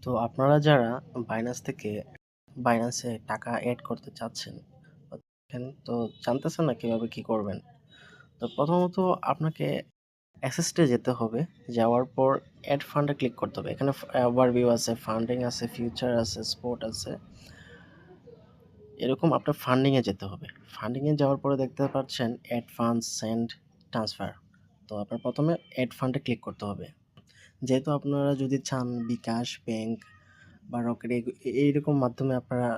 তো আপনারা যারা বাইন্যান্সে টাকা এড করতে চাচ্ছেন তো জানতেছেন না কিভাবে কি করবেন। তো প্রথমত আপনাকে অ্যাসেসটে যেতে হবে। যাওয়ার পর অ্যাড ফান্ডে ক্লিক করতে হবে। এখানে ওভারভিউ আছে, ফান্ডিং আছে, ফিউচার আছে, স্পট আছে। এরকম আপনার ফান্ডিংয়ে যেতে হবে। ফান্ডিংয়ে যাওয়ার পরে দেখতে পাচ্ছেন অ্যাড ফান্ডস, সেন্ড, ট্রান্সফার। তো আপনার প্রথমে অ্যাড ফান্ডে ক্লিক করতে হবে। যেহেতু আপনারা যদি চান বিকাশ, ব্যাংক বা রকেট এইরকম মাধ্যমে আপনারা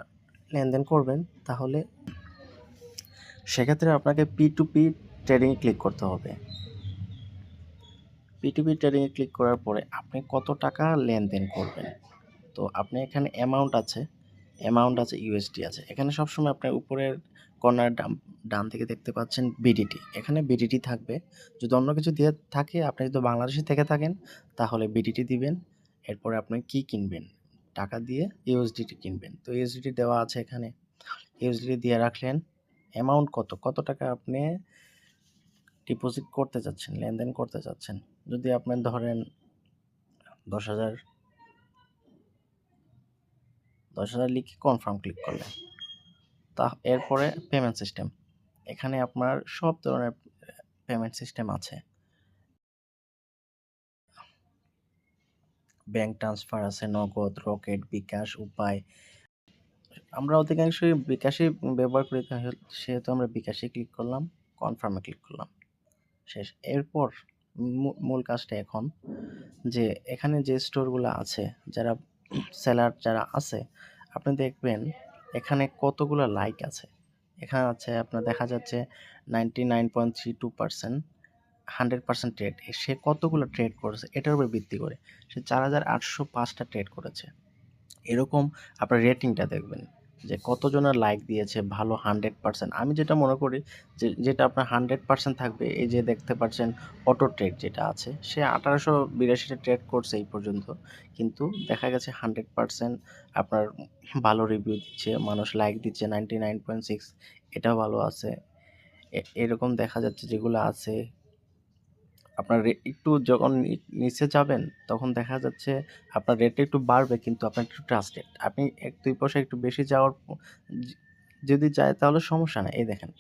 লেনদেন করবেন, তাহলে সেক্ষেত্রে আপনাকে P2P ট্রেডিংয়ে ক্লিক করতে হবে। P2P ট্রেডিংয়ে ক্লিক করার পরে আপনি কত টাকা লেনদেন করবেন, তো আপনি এখানে অ্যামাউন্ট আছে, ইউএসডি আছে। এখানে সবসময় আপনার উপরের কর্নার ডান থেকে দেখতে পাচ্ছেন বিডিটি। এখানে বিডিটি থাকবে। যদি অন্য কিছু দিয়ে থাকে, আপনি যদি বাংলাদেশে থেকে থাকেন তাহলে বিডিটি দিবেন। এরপরে আপনি কি কিনবেন, টাকা দিয়ে ইউএসডিটি কিনবেন। তো ইউএসডিটি দেওয়া আছে এখানে, ইউএসডিটি দিয়ে রাখলেন। অ্যামাউন্ট কত টাকা আপনি ডিপোজিট করতে চাচ্ছেন, লেনদেন করতে চাচ্ছেন। যদি আপনি ধরেন 10,000 লিখে কনফার্ম ক্লিক করলেন। এরপরে পেমেন্ট সিস্টেম, এখানে আপনার সব ধরনের পেমেন্ট সিস্টেম আছে। ব্যাংক ট্রান্সফার আছে, নগদ, রকেট, বিকাশ, উপায়। আমরা অধিকাংশই বিকাশই ব্যবহার করি, সেহেতু আমরা বিকাশে ক্লিক করলাম, কনফার্মে ক্লিক করলাম, শেষ। এরপর মূল কাজটা এখন, যে এখানে যে স্টোরগুলো আছে, যারা সেলার যারা আছে, আপনি দেখবেন এখানে কতগুলো লাইক আছে। এখানে আছে আপনার দেখা যাচ্ছে 99.32%, 100% ট্রেড। সে কতগুলো ট্রেড করেছে এটার উপর ভিত্তি করে সে 4,805টা ট্রেড করেছে। এরকম আপনার রেটিংটা দেখবেন যে কতজনের লাইক দিয়েছে ভালো 100%। আমি যেটা মনে করি যেটা আপনার 100% থাকবে, এই যে দেখতে পাচ্ছেন অটো ট্রেড যেটা আছে, সে 1882টা ট্রেড করছে এই পর্যন্ত, কিন্তু দেখা গেছে 100% আপনার ভালো রিভিউ দিচ্ছে, মানুষ লাইক দিচ্ছে 99.6, এটাও ভালো আছে। এরকম দেখা যাচ্ছে যেগুলো আছে আপনার একটু যখন নিচে যাবেন তখন দেখা যাচ্ছে আপনার রেটটা একটু বাড়বে, কিন্তু আপনার একটু ট্রাস্টেড। আপনি 1-2 পয়সা একটু বেশি যাওয়ার যদি যায় তাহলে সমস্যা নাই। এই দেখেন,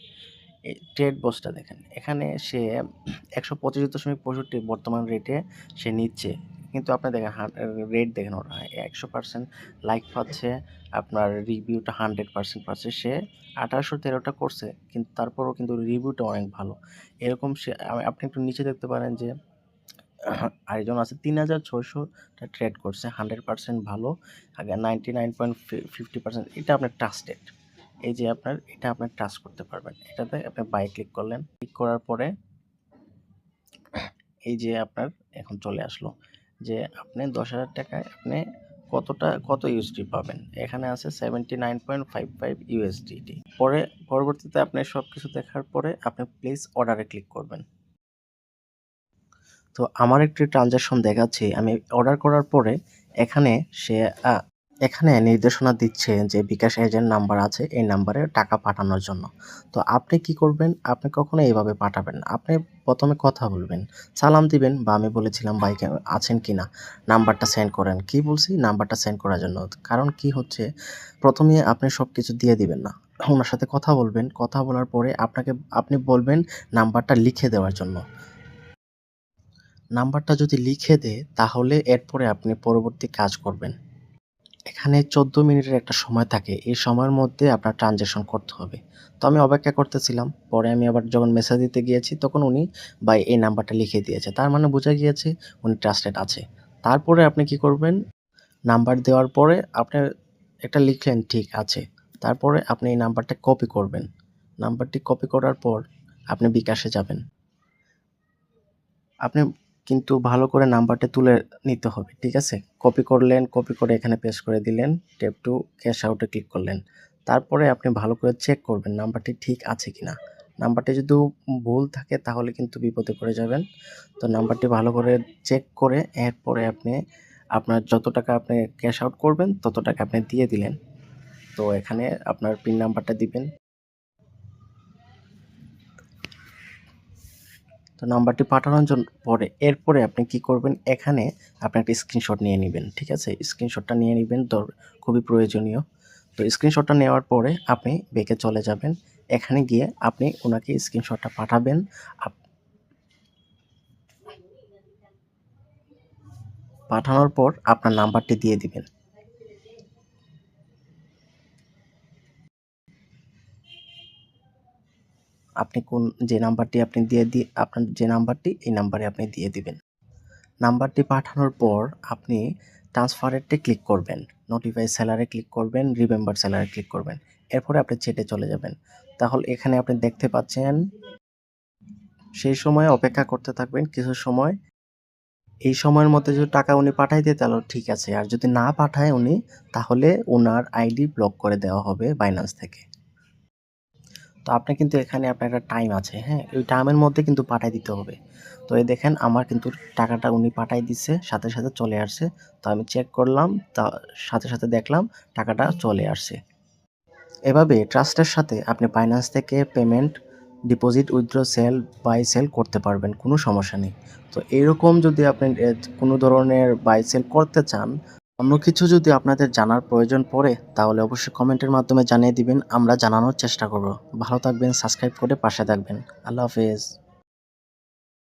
এই ট্রেড বসটা দেখেন, এখানে সে 125.65 বর্তমান রেটে সে নিচ্ছে, কিন্তু আপনি দেখেন রেট দেখেন ওর 100% লাইক পাচ্ছে, আপনার রিভিউটা 100% পাচ্ছে। সে 1813টা করছে, কিন্তু তারপরও কিন্তু রিভিউটা অনেক ভালো। এরকম সে আপনি একটু নিচে দেখতে পারেন যে আরেকজন আছে 3,600টা ট্রেড করছে, 100% ভালো, আগে 99.50%। এটা আপনার ট্রাস্টেড। এই যে আপনার এটা আপনি ট্রাস্ট করতে পারবেন। এটাতে আপনি বাই ক্লিক করলেন, ক্লিক করার পরে এই যে আপনার এখন চলে আসলো যে আপনি 10,000 টাকায় আপনি কত ইউএসডি পাবেন। এখানে আছে 79.55 ইউএসডিটি। পরবর্তীতে আপনি সব কিছু দেখার পরে আপনি প্লেস অর্ডারে ক্লিক করবেন। তো আমার একটি ট্রানজাকশন দেখাচ্ছে, আমি অর্ডার করার পরে এখানে সে এখানে নির্দেশনা দিচ্ছে যে বিকাশ এজেন্ট নাম্বার আছে, এই নাম্বারে টাকা পাঠানোর জন্য। তো আপনি কি করবেন, আপনি কখনো এইভাবে পাঠাবেন না। আপনি প্রথমে কথা বলবেন, সালাম দিবেন, বা আমি বলেছিলাম ভাই আছেন কিনা, নাম্বারটা সেন্ড করেন। কি বলছি, নাম্বারটা সেন্ড করার জন্য। কারণ কি হচ্ছে, প্রথমে আপনি সব কিছু দিয়ে দিবেন না, ওনার সাথে কথা বলবেন, কথা বলার পরে আপনি বলবেন নাম্বারটা লিখে দেওয়ার জন্য। নাম্বারটা যদি লিখে দেয় তাহলে এরপরে আপনি পরবর্তী কাজ করবেন। এখানে 14 মিনিটের একটা সময় থাকে, এই সময়ের মধ্যে আপনার ট্রানজ্যাকশন করতে হবে। তো আমি অপেক্ষা করতেছিলাম, পরে আমি আবার যখন মেসেজ দিতে গিয়েছি তখন উনি ভাই এই নাম্বারটা লিখে দিয়েছে, তার মানে বোঝা গিয়েছে উনি ট্রাস্টেড আছে। তারপরে আপনি কি করবেন, নাম্বার দেওয়ার পরে আপনি একটা লিখলেন ঠিক আছে, তারপরে আপনি এই নাম্বারটা কপি করবেন। নাম্বারটি কপি করার পর আপনি বিকাশে যাবেন। আপনি কিন্তু ভালো করে নাম্বারটা তুলে নিতে হবে, ঠিক আছে? কপি করলেন, কপি করে এখানে পেস্ট করে দিলেন, ট্যাপ টু ক্যাশ আউটে ক্লিক করলেন। তারপরে আপনি ভালো করে চেক করবেন নাম্বারটি ঠিক আছে কিনা। নাম্বারটি যদি ভুল থাকে তাহলে কিন্তু বিপদে পড়ে যাবেন। তো নাম্বারটি ভালো করে চেক করে এরপরে আপনি আপনার যত টাকা আপনি ক্যাশ আউট করবেন তত টাকা আপনি দিয়ে দিলেন। তো এখানে আপনার পিন নাম্বারটা দিবেন। তো নাম্বারটি পাঠানোর পরে এরপরে আপনি কি করবেন, এখানে আপনি একটা স্ক্রিনশট নিয়ে নিবেন, ঠিক আছে? স্ক্রিনশটটা নিয়ে নিবেন, খুবই প্রয়োজনীয়। তো স্ক্রিনশটটা নেওয়ার পরে আপনি ব্যাকে চলে যাবেন। এখানে গিয়ে আপনি ওনাকে স্ক্রিনশটটা পাঠাবেন। পাঠানোর পর আপনার নাম্বারটি দিয়ে দিবেন। আপনি যে নাম্বারটি আপনি আপনার যে নাম্বারটি, এই নাম্বারে আপনি দিয়ে দিবেন। নাম্বারটি পাঠানোর পর আপনি ট্রান্সফারেরটি ক্লিক করবেন, নোটিফাই সেলারে ক্লিক করবেন, রিমেম্বার সেলারে ক্লিক করবেন। এরপরে আপনি চ্যাটে চলে যাবেন। তাহলে এখানে আপনি দেখতে পাচ্ছেন, সেই সময় অপেক্ষা করতে থাকবেন কিছু সময়। এই সময়ের মধ্যে যদি টাকা উনি পাঠায় দেয় তাহলে ঠিক আছে, আর যদি না পাঠায় উনি, তাহলে ওনার আইডি ব্লক করে দেওয়া হবে বাইন্যান্স থেকে। তো আপনি কিন্তু এখানে আপনার একটা টাইম আছে, হ্যাঁ? ওই টাইমের মধ্যে কিন্তু পাঠায় দিতে হবে। তো এই দেখেন আমার কিন্তু টাকাটা উনি পাঠায় দিচ্ছে, সাথে সাথে চলে আসছে। তো আমি চেক করলাম, তা সাথে সাথে দেখলাম টাকাটা চলে আসছে। এভাবে ট্রাস্টের সাথে আপনি বাইন্যান্স থেকে payment, deposit, withdraw, sell, buy sell করতে পারবেন, কোনো সমস্যা নেই। তো এরকম যদি আপনি কোনো ধরনের বাই সেল করতে চান, অন্য কিছু যদি আপনাদের জানার প্রয়োজন পড়ে, তাহলে অবশ্যই কমেন্টের মাধ্যমে জানিয়ে দিবেন, আমরা জানানোর চেষ্টা করব। ভালো থাকবেন, সাবস্ক্রাইব করে পাশে থাকবেন। আল্লাহ হাফেজ।